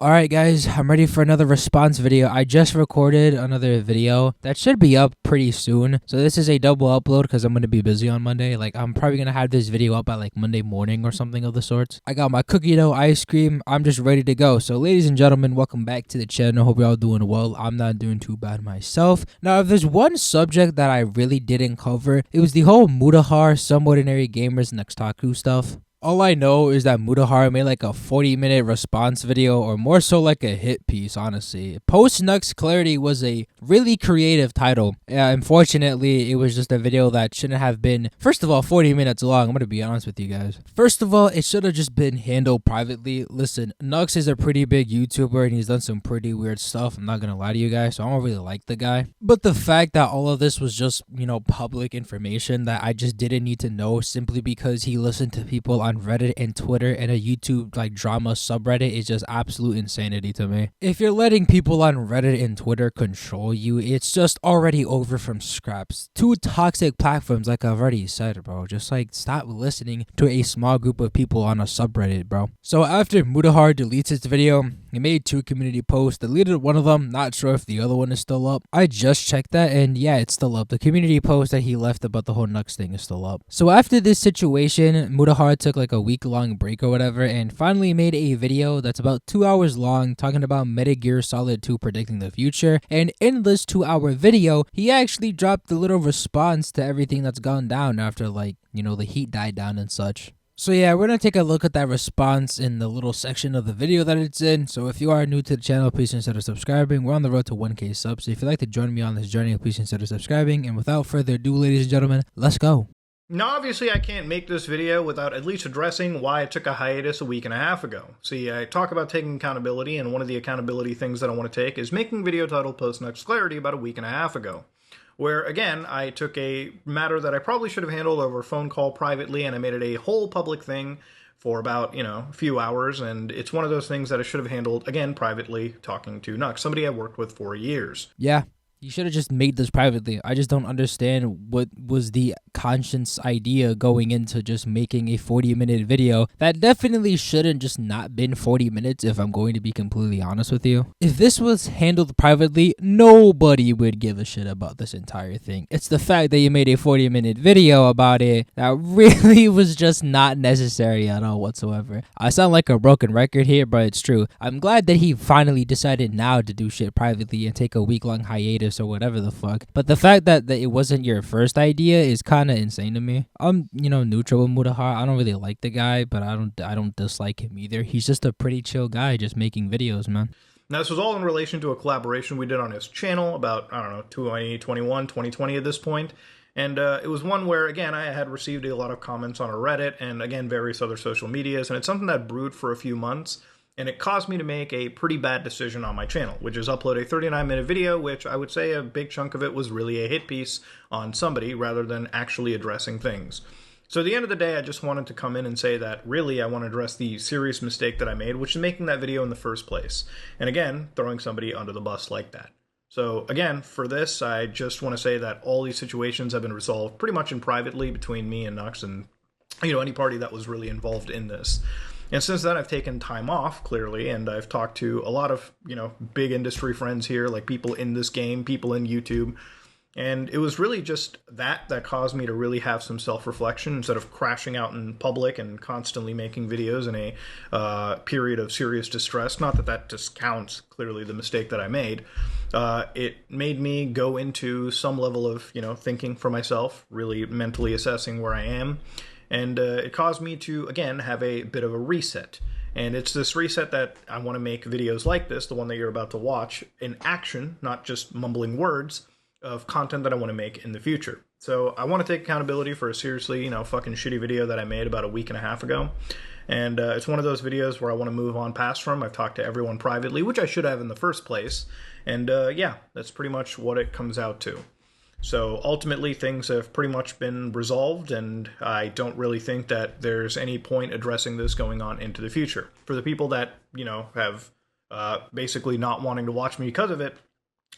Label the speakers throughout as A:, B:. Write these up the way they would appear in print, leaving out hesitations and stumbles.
A: Alright guys, I'm ready for another response video. I just recorded another video that should be up pretty soon. So this is a double upload because I'm going to be busy on Monday. I'm probably going to have this video up by Monday morning or something of the sorts. I got my cookie dough ice cream. I'm just ready to go. So ladies and gentlemen, welcome back to the channel. Hope you're all doing well. I'm not doing too bad myself. Now, if there's one subject that I really didn't cover, it was the whole Mutahar, Some Ordinary Gamers, Nextaku stuff. All I know is that Mutahar made a 40-minute response video, or more so a hit piece, honestly. Post Nux Clarity was a really creative title. Unfortunately, it was just a video that shouldn't have been, first of all, 40 minutes long. I'm going to be honest with you guys. First of all, it should have just been handled privately. Listen, Nux is a pretty big YouTuber and he's done some pretty weird stuff. I'm not going to lie to you guys, so I don't really like the guy. But the fact that all of this was just, public information that I just didn't need to know simply because he listened to people on Reddit and Twitter and a YouTube drama subreddit is just absolute insanity to me. If you're letting people on Reddit and Twitter control you, it's just already over from scraps. Two toxic platforms, like I've already said, bro. Just stop listening to a small group of people on a subreddit, bro. So after Mutahar deletes his video, he made two community posts, deleted one of them, not sure if the other one is still up. I just checked that and yeah, it's still up. The community post that he left about the whole Nux thing is still up. So after this situation, Mutahar took a week-long break or whatever and finally made a video that's about 2 hours long talking about Metal Gear Solid 2 predicting the future. And in this 2-hour video, he actually dropped a little response to everything that's gone down after the heat died down and such. So yeah, we're going to take a look at that response in the little section of the video that it's in. So if you are new to the channel, please consider subscribing. We're on the road to 1K subs. So if you'd like to join me on this journey, please consider subscribing. And without further ado, ladies and gentlemen, let's go.
B: Now, obviously, I can't make this video without at least addressing why I took a hiatus a week and a half ago. See, I talk about taking accountability, and one of the accountability things that I want to take is making a video titled Post Nux Clarity about a week and a half ago, where, again, I took a matter that I probably should have handled over a phone call privately, and I made it a whole public thing for about, a few hours, and it's one of those things that I should have handled, again, privately, talking to Nux, somebody I worked with for years.
A: Yeah. You should have just made this privately. I just don't understand what was the conscious idea going into just making a 40-minute video. That definitely shouldn't just not been 40 minutes if I'm going to be completely honest with you. If this was handled privately, nobody would give a shit about this entire thing. It's the fact that you made a 40-minute video about it that really was just not necessary at all whatsoever. I sound like a broken record here, but it's true. I'm glad that he finally decided now to do shit privately and take a week-long hiatus or whatever the fuck. But the fact that it wasn't your first idea is kind of insane to me. I'm, neutral with Mutahar. I don't really like the guy, but I don't dislike him either. He's just a pretty chill guy just making videos, man.
B: Now, this was all in relation to a collaboration we did on his channel about, 2021, 2020 at this point. And it was one where, again, I had received a lot of comments on a Reddit and, again, various other social medias. And it's something that brewed for a few months. And it caused me to make a pretty bad decision on my channel, which is upload a 39-minute video, which I would say a big chunk of it was really a hit piece on somebody rather than actually addressing things. So at the end of the day, I just wanted to come in and say that really I want to address the serious mistake that I made, which is making that video in the first place. And again, throwing somebody under the bus like that. So again, for this, I just want to say that all these situations have been resolved pretty much in privately between me and Nux and, any party that was really involved in this. And since then, I've taken time off, clearly, and I've talked to a lot of, big industry friends here, like people in this game, people in YouTube. And it was really just that caused me to really have some self-reflection instead of crashing out in public and constantly making videos in a period of serious distress. Not that that discounts, clearly, the mistake that I made. It made me go into some level of, thinking for myself, really mentally assessing where I am. And it caused me to, again, have a bit of a reset. And it's this reset that I want to make videos like this, the one that you're about to watch, in action, not just mumbling words, of content that I want to make in the future. So I want to take accountability for a seriously, fucking shitty video that I made about a week and a half ago. And it's one of those videos where I want to move on past from. I've talked to everyone privately, which I should have in the first place. And yeah, that's pretty much what it comes out to. So ultimately, things have pretty much been resolved, and I don't really think that there's any point addressing this going on into the future. For the people that, have basically not wanting to watch me because of it,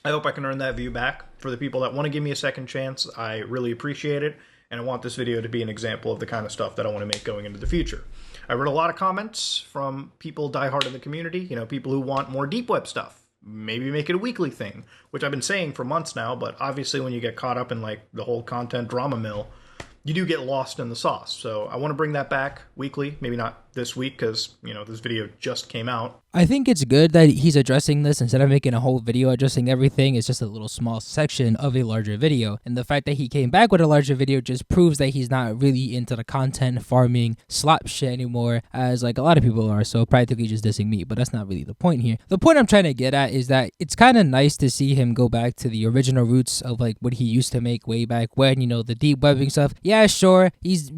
B: I hope I can earn that view back. For the people that want to give me a second chance, I really appreciate it. and I want this video to be an example of the kind of stuff that I want to make going into the future. I read a lot of comments from people diehard in the community, people who want more deep web stuff. Maybe make it a weekly thing, which I've been saying for months now, but obviously when you get caught up in like the whole content drama mill, you do get lost in the sauce. So I want to bring that back weekly, maybe not this week because, this video just came out.
A: I think it's good that he's addressing this instead of making a whole video addressing everything. It's just a little small section of a larger video. And the fact that he came back with a larger video just proves that he's not really into the content farming slop shit anymore, as like a lot of people are. So practically just dissing me, but that's not really the point here. The point I'm trying to get at is that it's kind of nice to see him go back to the original roots of like what he used to make way back when, the deep webbing stuff. Yeah, sure. He's,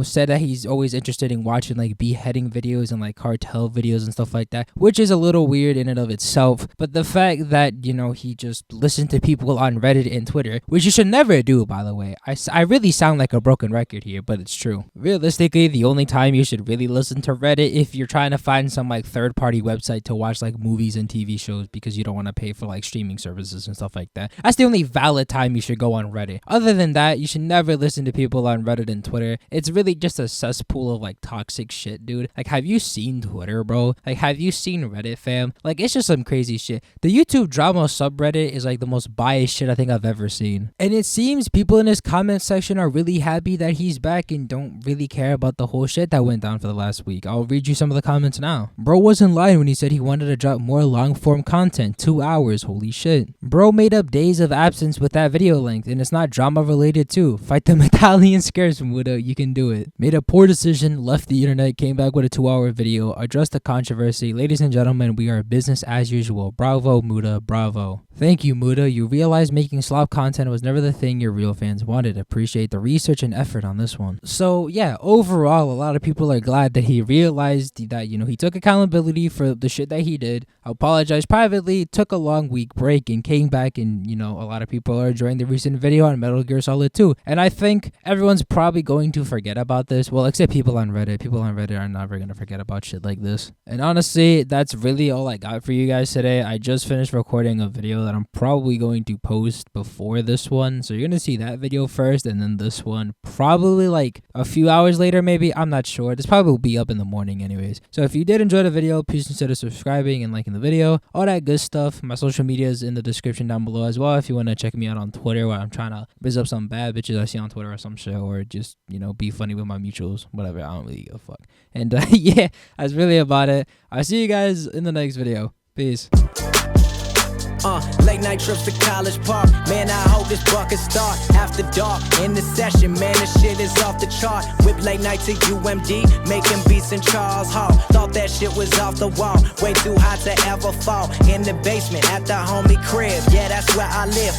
A: said that he's always interested in watching like beheading videos and like cartel videos and stuff like that, which is a little weird in and of itself. But the fact that, he just listened to people on Reddit and Twitter, which you should never do, by the way. I really sound like a broken record here, but it's true. Realistically, the only time you should really listen to Reddit if you're trying to find some like third-party website to watch like movies and TV shows because you don't want to pay for like streaming services and stuff like that. That's the only valid time you should go on Reddit. Other than that, you should never listen to people on Reddit and Twitter. It's really just a cesspool of like toxic shit, dude. Like, have you seen Twitter, bro? Like, have you seen Reddit, fam? Like, it's just some crazy shit. The YouTube drama subreddit is like the most biased shit I think I've ever seen. And it seems people in his comment section are really happy that he's back and don't really care about the whole shit that went down for the last week. I'll read you some of the comments now. Bro wasn't lying when he said he wanted to drop more long form content. 2 hours, holy shit. Bro made up days of absence with that video length, and it's not drama related too. Fight the Italian scares, Muda, you can do it. Made a poor decision, left the internet, came back with a 2-hour video, addressed the controversy. Ladies and gentlemen, we are business as usual. Bravo, Muda, bravo. Thank you, Muda. You realized making slop content was never the thing your real fans wanted. Appreciate the research and effort on this one. So yeah, overall, a lot of people are glad that he realized that, he took accountability for the shit that he did, apologized privately, took a long week break, and came back, and, a lot of people are enjoying the recent video on Metal Gear Solid 2. And I think everyone's probably going to forget about this. Well, except people on Reddit. People on Reddit are never going to forget about shit like this. And honestly, that's really all I got for you guys today. I just finished recording a video that I'm probably going to post before this one. So you're going to see that video first and then this one probably like a few hours later maybe. I'm not sure. This probably will be up in the morning anyways. So if you did enjoy the video, please consider subscribing and liking the video. All that good stuff. My social media is in the description down below as well if you want to check me out on Twitter where I'm trying to biz up some bad bitches I see on Twitter or some shit, or just, be funny with my mutuals. Whatever. I don't really give a fuck. And yeah, that's really about it. I'll see you guys in the next video. Peace.
C: Late night trips to College Park. Man, I hope this bucket start after dark. In the session, man, this shit is off the chart. Whip late night to UMD, making beats in Charles Hall. Thought that shit was off the wall. Way too hot to ever fall. In the basement at the homie crib. Yeah, that's where I live.